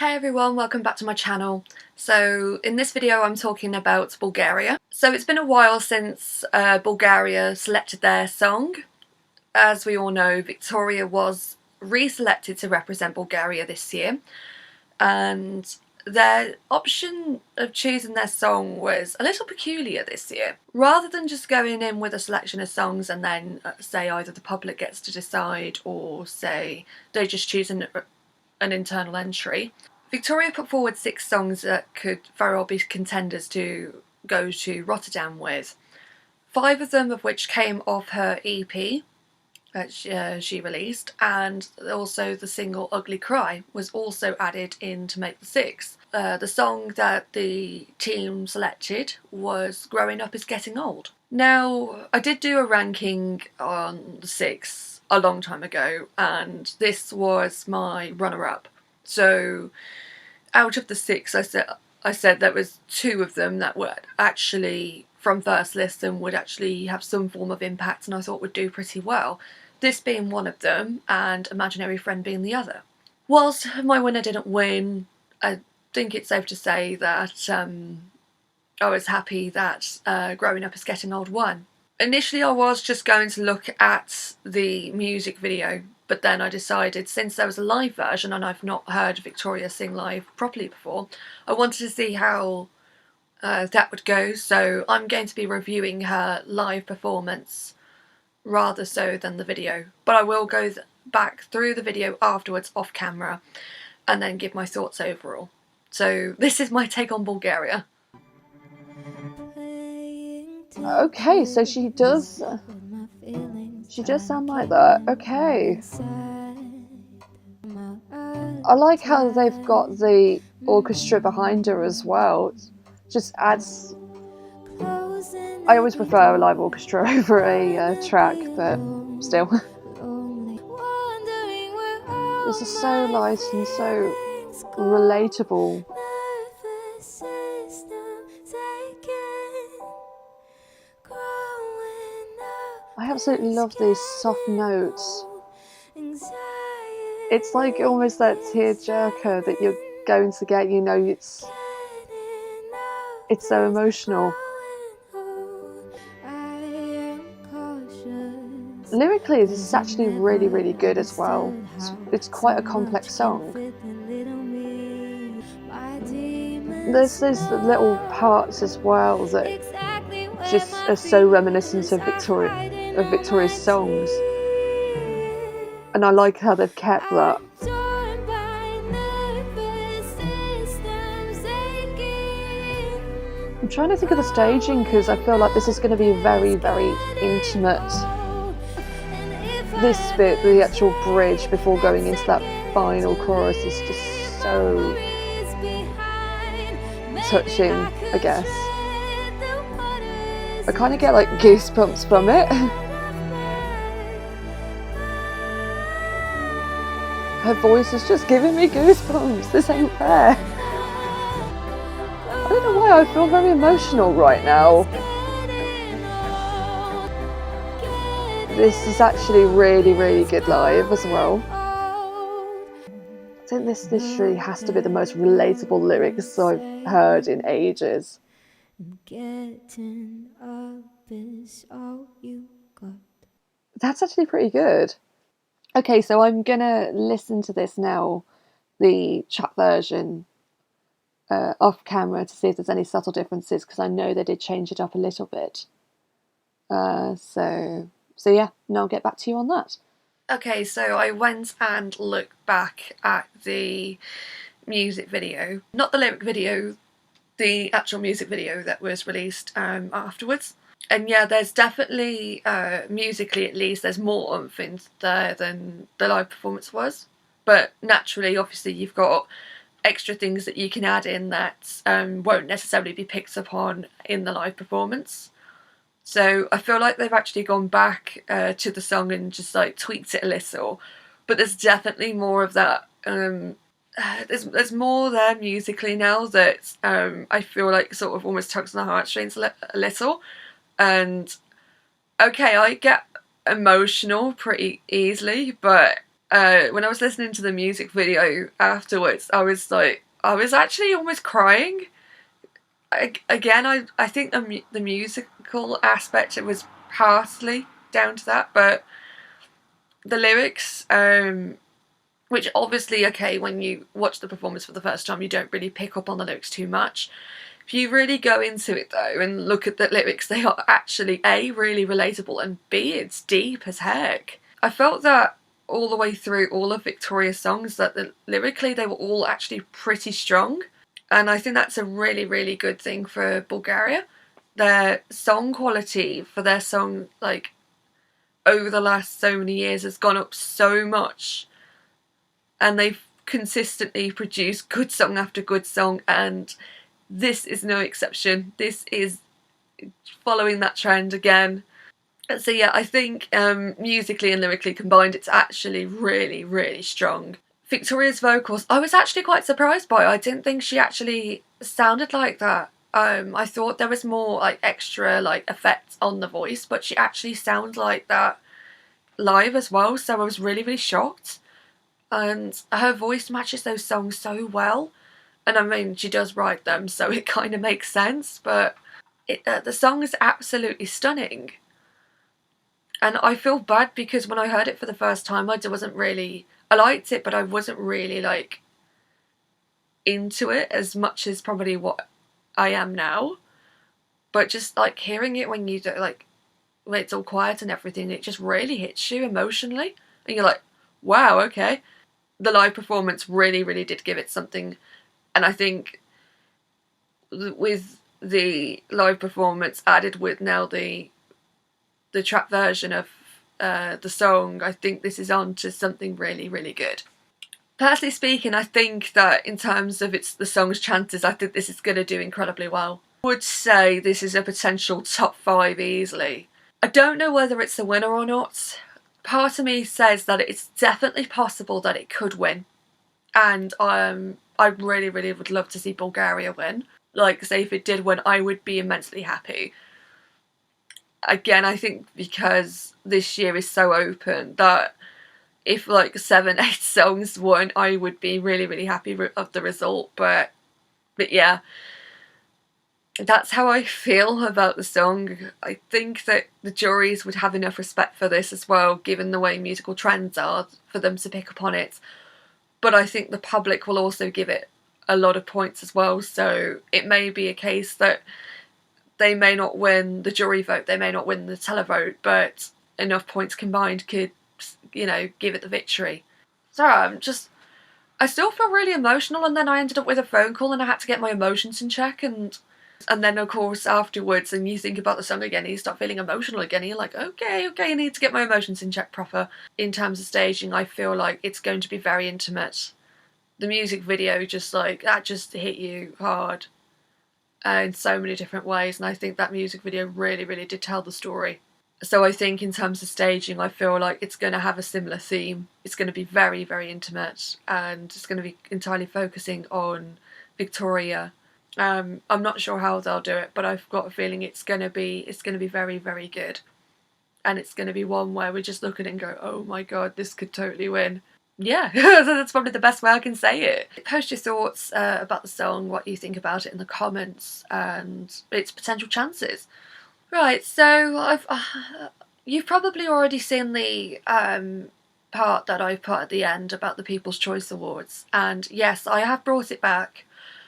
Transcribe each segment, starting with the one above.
Hi everyone, welcome back to my channel. So in this video I'm talking about Bulgaria. So it's been a while since Bulgaria selected their song. As we all know, Victoria was re-selected to represent Bulgaria this year, and their option of choosing their song was a little peculiar this year. Rather than just going in with a selection of songs and then say either the public gets to decide or say they just choose an internal entry, Victoria put forward 6 songs that could very well be contenders to go to Rotterdam with. 5 of them of which came off her EP that she released, and also the single Ugly Cry was also added in to make the 6. The song that the team selected was Growing Up Is Getting Old. Now, I did do a ranking on the 6 a long time ago, and this was my runner-up. So out of the 6, I said there was 2 of them that were actually from first list and would actually have some form of impact, and I thought would do pretty well. This being one of them, and Imaginary Friend being the other. Whilst my winner didn't win, I think it's safe to say that I was happy that Growing Up Is Getting Old won. Initially I was just going to look at the music video, but then I decided, since there was a live version and I've not heard Victoria sing live properly before, I wanted to see how that would go, so I'm going to be reviewing her live performance rather so than the video. But I will go back through the video afterwards off camera and then give my thoughts overall. So this is my take on Bulgaria. Okay, so she does sound like that. Okay. I like how they've got the orchestra behind her as well. It just adds... I always prefer a live orchestra over a track, but still. This is so light and so relatable. I absolutely love these soft notes. It's like almost that tearjerker that you're going to get, you know, it's so emotional. Lyrically, this is actually really, really good as well. It's quite a complex song. There's those little parts as well that just are so reminiscent of Victoria's songs, and I like how they've kept that. I'm trying to think of the staging because I feel like this is going to be very, very intimate. This bit, the actual bridge before going into that final chorus, is just so touching, I guess. I kind of get like goosebumps from it. Her voice is just giving me goosebumps. This ain't fair. I don't know why I feel very emotional right now. This is actually really, really good live as well. I think this literally has to be the most relatable lyrics I've heard in ages. That's actually pretty good. Okay, so I'm gonna listen to this now, the chat version, off camera to see if there's any subtle differences, because I know they did change it up a little bit. So yeah, and I'll get back to you on that. Okay, so I went and looked back at the music video, not the lyric video, the actual music video that was released afterwards. And yeah, there's definitely, musically at least, there's more oomph in there than the live performance was. But naturally, obviously, you've got extra things that you can add in that won't necessarily be picked up on in the live performance. So I feel like they've actually gone back to the song and just like tweaked it a little. But there's definitely more of that. There's more there musically now that I feel like sort of almost tugs on the heartstrings a little. And okay, I get emotional pretty easily, but when I was listening to the music video afterwards, I was actually almost crying. I think the musical aspect, it was partly down to that, but the lyrics, which obviously, okay, when you watch the performance for the first time, you don't really pick up on the lyrics too much. If you really go into it though and look at the lyrics, they are actually A, really relatable, and B, it's deep as heck. I felt that all the way through all of Victoria's songs, that lyrically they were all actually pretty strong. And I think that's a really, really good thing for Bulgaria. Their song quality for their song, like, over the last so many years has gone up so much. And they've consistently produced good song after good song, and this is no exception. This is following that trend again. So yeah, I think musically and lyrically combined, it's actually really, really strong. Victoria's vocals, I was actually quite surprised by. I didn't think she actually sounded like that. I thought there was more like extra like effects on the voice, but she actually sounds like that live as well. So I was really, really shocked. And her voice matches those songs so well. And I mean, she does write them, so it kind of makes sense. But the song is absolutely stunning. And I feel bad because when I heard it for the first time, I liked it, but I wasn't really like into it as much as probably what I am now. But just like hearing it when you do, like, when it's all quiet and everything, it just really hits you emotionally, and you're like, wow, okay. The live performance really, really did give it something, and I think with the live performance added with now the trap version of the song, I think this is on to something really, really good. Personally speaking, I think that in terms of the song's chances, I think this is going to do incredibly well. I would say this is a potential top 5 easily. I don't know whether it's the winner or not. Part of me says that it's definitely possible that it could win. And I really, really would love to see Bulgaria win. Like, say, if it did win, I would be immensely happy. Again, I think because this year is so open that if like 7, 8 songs won, I would be really, really happy of the result. But yeah, that's how I feel about the song. I think that the juries would have enough respect for this as well, given the way musical trends are, for them to pick up on it. But I think the public will also give it a lot of points as well, so it may be a case that they may not win the jury vote, they may not win the televote, but enough points combined could, you know, give it the victory. So I still feel really emotional, and then I ended up with a phone call and I had to get my emotions in check, and then of course afterwards, and you think about the song again and you start feeling emotional again, and you're like, okay, I need to get my emotions in check proper. In terms of staging, I feel like it's going to be very intimate. The music video just hit you hard in so many different ways, and I think that music video really, really did tell the story. So I think in terms of staging, I feel like it's going to have a similar theme. It's going to be very, very intimate, and it's going to be entirely focusing on Victoria. I'm not sure how they'll do it, but I've got a feeling it's going to be very, very good, and it's going to be one where we just look at it and go, oh my god, this could totally win. Yeah, that's probably the best way I can say it. Post your thoughts about the song, what you think about it in the comments, and its potential chances. Right, so you've probably already seen the part that I put at the end about the People's Choice Awards, and yes, I have brought it back.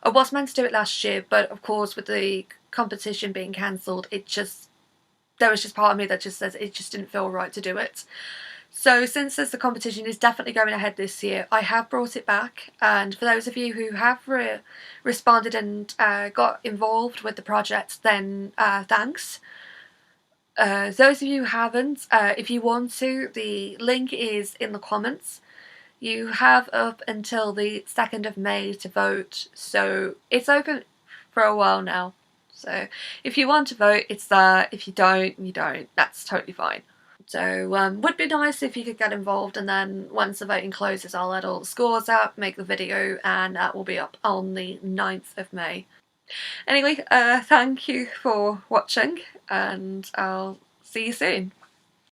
I was meant to do it last year, but of course with the competition being cancelled, there was just part of me that just says it just didn't feel right to do it. So since the competition is definitely going ahead this year, I have brought it back, and for those of you who have responded and got involved with the project, then thanks. Those of you who haven't, if you want to, the link is in the comments. You have up until the 2nd of May to vote, so it's open for a while now. So if you want to vote, it's there. If you don't, you don't. That's totally fine. So would be nice if you could get involved, and then once the voting closes, I'll add all the scores up, make the video, and that will be up on the 9th of May. Anyway, thank you for watching, and I'll see you soon.